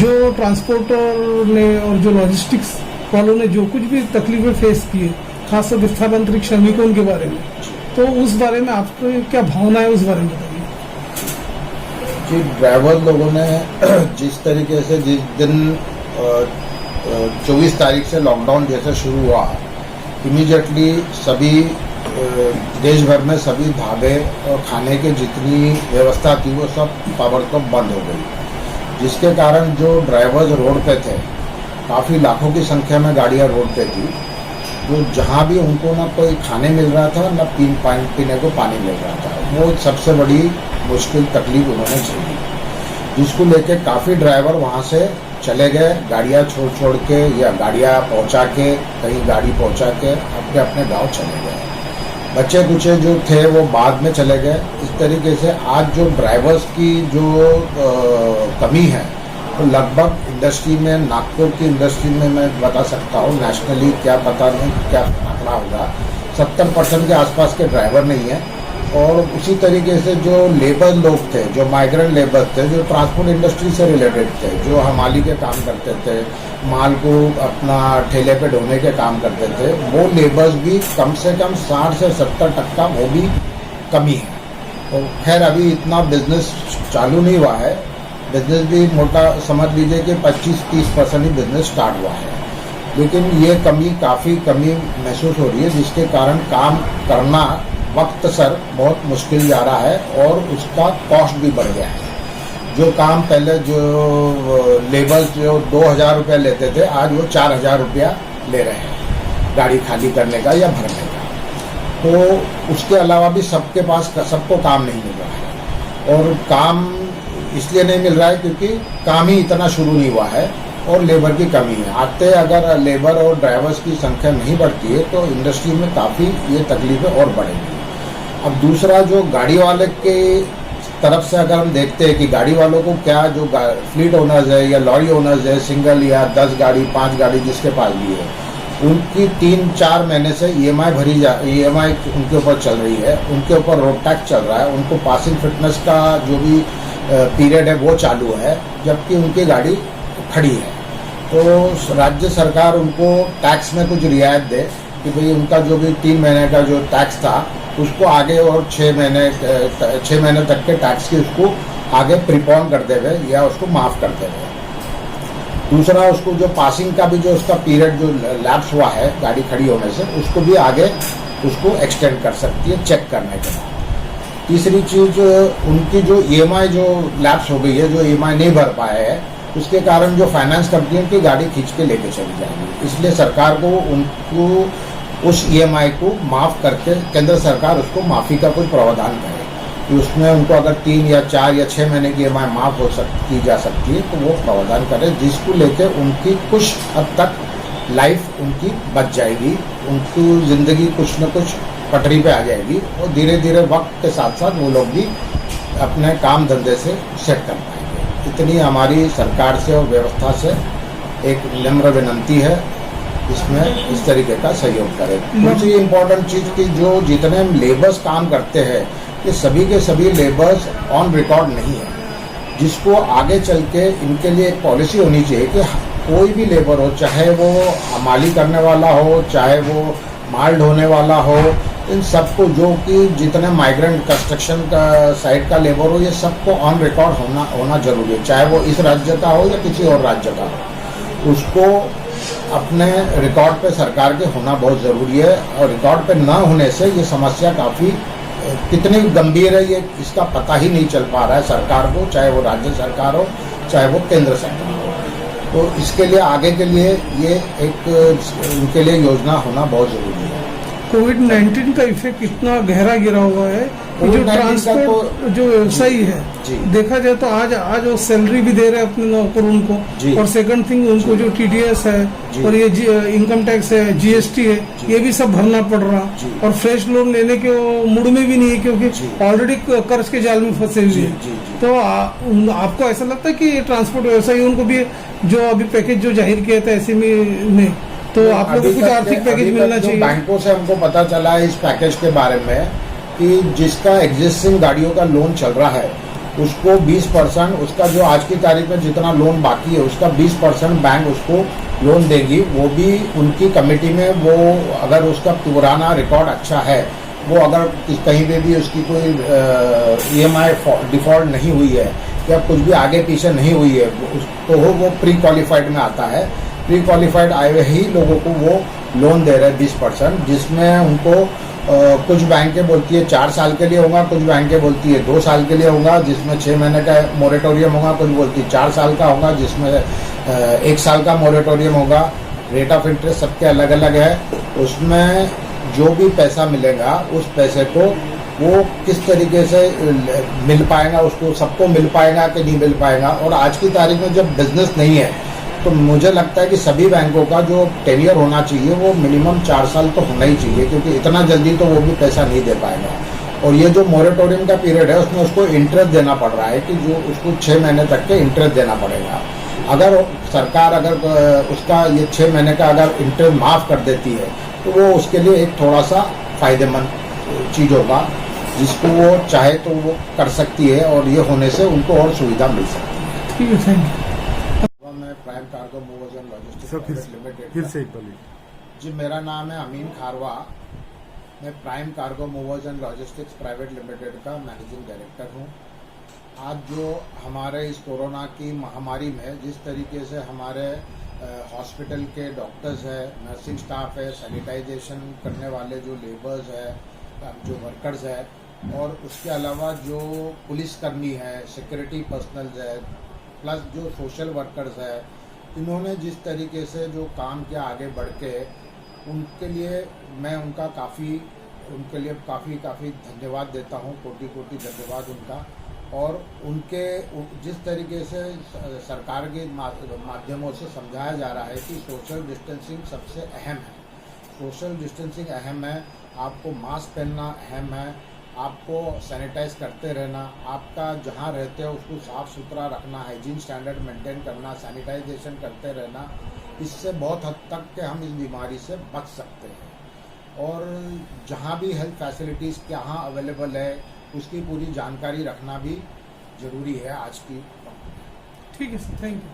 जो ट्रांसपोर्टर ने और जो लॉजिस्टिक्स वालों ने जो कुछ भी तकलीफें फेस की है, खासकर विस्थापनांतरित श्रमिकों के बारे में, तो उस बारे में आपको क्या भावना है, उस बारे में बताइए। कि ड्राइवर लोगों ने जिस तरीके से जिस दिन 24 तारीख से लॉकडाउन जैसे शुरू हुआ, इमीडिएटली सभी देश भर में सभी ढाबे और खाने की जितनी व्यवस्था थी वो सब ताबड़तोड़ बंद हो गई, जिसके कारण जो ड्राइवर्स रोड पे थे, काफ़ी लाखों की संख्या में गाड़ियाँ रोड पे थी, जो जहाँ भी उनको ना कोई खाने मिल रहा था ना पीने को पानी मिल रहा था। वो सबसे बड़ी मुश्किल तकलीफ उन्होंने झेली, जिसको लेके काफ़ी ड्राइवर वहाँ से चले गए, गाड़ियाँ छोड़ के या गाड़ियाँ पहुँचा के, कहीं गाड़ी पहुँचा के अपने अपने गांव चले गए। बच्चे कुचे जो थे वो बाद में चले गए। इस तरीके से आज जो ड्राइवर्स की जो कमी है, तो लगभग इंडस्ट्री में, नागपुर की इंडस्ट्री में मैं बता सकता हूँ, नेशनली क्या पता नहीं क्या आंकड़ा होगा, 70% के आसपास के ड्राइवर नहीं है। और उसी तरीके से जो लेबर लोग थे, जो माइग्रेंट लेबर थे, जो ट्रांसपोर्ट इंडस्ट्री से रिलेटेड थे, जो हमाली के काम करते थे, माल को अपना ठेले पे ढोने के काम करते थे, वो लेबर्स भी कम से कम 60 से 70% वो भी कमी है। तो खैर अभी इतना बिजनेस चालू नहीं हुआ है, बिजनेस भी मोटा समझ लीजिए कि 25-30% ही बिजनेस स्टार्ट हुआ है, लेकिन ये काफ़ी कमी महसूस हो रही है, जिसके कारण काम करना वक्त सर बहुत मुश्किल जा रहा है और उसका कॉस्ट भी बढ़ गया है। जो काम पहले जो लेबर्स जो 2000 रुपया लेते थे, आज वो 4000 रुपया ले रहे हैं गाड़ी खाली करने का या भरने का। तो उसके अलावा भी सबके पास सबको काम नहीं मिल रहा है, और काम इसलिए नहीं मिल रहा है क्योंकि काम ही इतना शुरू नहीं हुआ है और लेबर की कमी है। आते अगर लेबर और ड्राइवर्स की संख्या नहीं बढ़ती है तो इंडस्ट्री में काफ़ी ये तकलीफें और बढ़ेंगी। अब दूसरा जो गाड़ी वाले के तरफ से अगर हम देखते हैं कि गाड़ी वालों को क्या, जो फ्लीट ओनर्स है या लॉरी ओनर्स है, सिंगल या 10 गाड़ी 5 गाड़ी जिसके पास भी है, उनकी 3-4 महीने से EMI उनके ऊपर चल रही है, उनके ऊपर रोड टैक्स चल रहा है, उनको पासिंग फिटनेस का जो भी पीरियड है वो चालू है, जबकि उनकी गाड़ी खड़ी है। तो राज्य सरकार उनको टैक्स में कुछ रियायत दे कि भाई उनका जो भी 3 महीने का जो टैक्स था उसको आगे और 6 महीने तक के टैक्स की उसको आगे प्रीपोन कर देवे या उसको माफ़ कर देवे। दूसरा, उसको जो पासिंग का भी जो उसका पीरियड जो लैप्स हुआ है गाड़ी खड़ी होने से, उसको भी आगे उसको एक्सटेंड कर सकती है चेक करने के बाद। तीसरी चीज़, उनकी जो EMI जो लैप्स हो गई है, जो EMI नहीं भर पाए हैं, उसके कारण जो फाइनेंस कंपनी उनकी गाड़ी खींच के लेके चली जाएगी। इसलिए सरकार को उनको उस EMI को माफ़ करके केंद्र सरकार उसको माफ़ी का कुछ प्रावधान करे कि उसमें उनको अगर 3 या 4 या 6 महीने की EMI माफ़ की जा सकती है तो वो प्रावधान करे, जिसको लेके उनकी कुछ हद तक लाइफ उनकी बच जाएगी, उनकी ज़िंदगी कुछ न कुछ पटरी पे आ जाएगी और धीरे धीरे वक्त के साथ साथ वो लोग भी अपने काम धंधे से सेट कर पाएंगे। इतनी हमारी सरकार से और व्यवस्था से एक नम्र विनंती है, इसमें इस तरीके का सहयोग करें। दूसरी इम्पोर्टेंट चीज़ की, जो जितने लेबर्स काम करते हैं ये सभी के सभी लेबर्स ऑन रिकॉर्ड नहीं है, जिसको आगे चल के इनके लिए एक पॉलिसी होनी चाहिए कि कोई भी लेबर हो, चाहे वो हमाली करने वाला हो, चाहे वो माल ढोने वाला हो, इन सबको, जो कि जितने माइग्रेंट कंस्ट्रक्शन का साइट का लेबर हो, ये सबको ऑन रिकॉर्ड होना जरूरी है, चाहे वो इस राज्य का हो या किसी और राज्य का हो। उसको अपने रिकॉर्ड पे सरकार के होना बहुत ज़रूरी है, और रिकॉर्ड पे ना होने से ये समस्या काफ़ी कितनी गंभीर है ये इसका पता ही नहीं चल पा रहा है सरकार को, चाहे वो राज्य सरकार हो चाहे वो केंद्र सरकार हो। तो इसके लिए आगे के लिए ये एक उनके लिए योजना होना बहुत ज़रूरी है। कोविड-19 का इफेक्ट इतना गहरा गिरा हुआ है कि जो ट्रांसपोर्ट जो व्यवसायी है, देखा जाए तो आज वो सैलरी भी दे रहे हैं अपने नौकरों को, और सेकंड थिंग उनको जो TDS है और ये इनकम टैक्स है, GST है, ये भी सब भरना पड़ रहा, और फ्रेश लोन लेने के मूड में भी नहीं है क्योंकि ऑलरेडी कर्ज के जाल में फंसे हुए हैं। तो आपको ऐसा लगता है कि ट्रांसपोर्ट व्यवसायी उनको भी जो अभी पैकेज जो जाहिर किया था SME ने, तो आप लोगों को कुछ आर्थिक पैकेज मिलना चाहिए? बैंकों से हमको पता चला है इस पैकेज के बारे में कि जिसका एग्जिस्टिंग गाड़ियों का लोन चल रहा है उसको 20% उसका जो आज की तारीख में जितना लोन बाकी है उसका 20% बैंक उसको लोन देगी। वो भी उनकी कमेटी में, वो अगर उसका पुराना रिकॉर्ड अच्छा है, वो अगर कहीं पे भी उसकी कोई EMI डिफॉल्ट नहीं हुई है या कुछ भी आगे पीछे नहीं हुई है तो वो प्री क्वालिफाइड में आता है। प्री क्वालिफाइड आए हुए ही लोगों को वो लोन दे रहे हैं 20%, जिसमें उनको कुछ बैंकें बोलती है 4 साल के लिए होगा, कुछ बैंकें बोलती है 2 साल के लिए होगा, जिसमें 6 महीने का मोरेटोरियम होगा, कुछ बोलती है 4 साल का होगा, जिसमें 1 साल का मोरेटोरियम होगा। रेट ऑफ इंटरेस्ट सबके अलग अलग है। उसमें जो भी पैसा मिलेगा उस पैसे को वो किस तरीके से मिल पाएगा, उसको सबको मिल पाएगा कि नहीं मिल पाएगा। और आज की तारीख में जब बिजनेस नहीं है तो मुझे लगता है कि सभी बैंकों का जो टेन्योर होना चाहिए वो मिनिमम 4 साल तो होना ही चाहिए, क्योंकि इतना जल्दी तो वो भी पैसा नहीं दे पाएगा। और ये जो मोरेटोरियम का पीरियड है उसमें उसको इंटरेस्ट देना पड़ रहा है कि जो उसको 6 महीने तक के इंटरेस्ट देना पड़ेगा। अगर सरकार उसका ये 6 महीने का अगर इंटरेस्ट माफ़ कर देती है तो वो उसके लिए एक थोड़ा सा फायदेमंद चीज़ होगा, जिसको वो चाहे तो वो कर सकती है और ये होने से उनको और सुविधा मिल सकती है। ठीक है, थैंक यू। मैं prime cargo movers and logistics limited फिर से एक बोलिए जी। मेरा नाम है अमीन खारवा। मैं prime cargo movers and logistics private limited का मैनेजिंग डायरेक्टर हूँ। आज जो हमारे इस कोरोना की महामारी में जिस तरीके से हमारे हॉस्पिटल के डॉक्टर्स है, नर्सिंग स्टाफ है, सैनिटाइजेशन करने वाले जो लेबर्स है, जो वर्कर्स है, और उसके अलावा जो पुलिसकर्मी है, सिक्योरिटी पर्सनल है, प्लस जो सोशल वर्कर्स है, इन्होंने जिस तरीके से जो काम किया आगे बढ़ के, उनके लिए मैं उनके लिए काफ़ी धन्यवाद देता हूँ। कोटि कोटि धन्यवाद उनका। और उनके जिस तरीके से सरकार के माध्यमों से समझाया जा रहा है कि सोशल डिस्टेंसिंग सबसे अहम है, सोशल डिस्टेंसिंग अहम है, आपको मास्क पहनना अहम है, आपको सैनिटाइज करते रहना, आपका जहाँ रहते हो उसको साफ़ सुथरा रखना, हाइजीन स्टैंडर्ड मेंटेन करना, सैनिटाइजेशन करते रहना, इससे बहुत हद तक के हम इस बीमारी से बच सकते हैं। और जहाँ भी हेल्थ फैसिलिटीज़ कहाँ अवेलेबल है उसकी पूरी जानकारी रखना भी ज़रूरी है आज की। ठीक है सर, थैंक यू।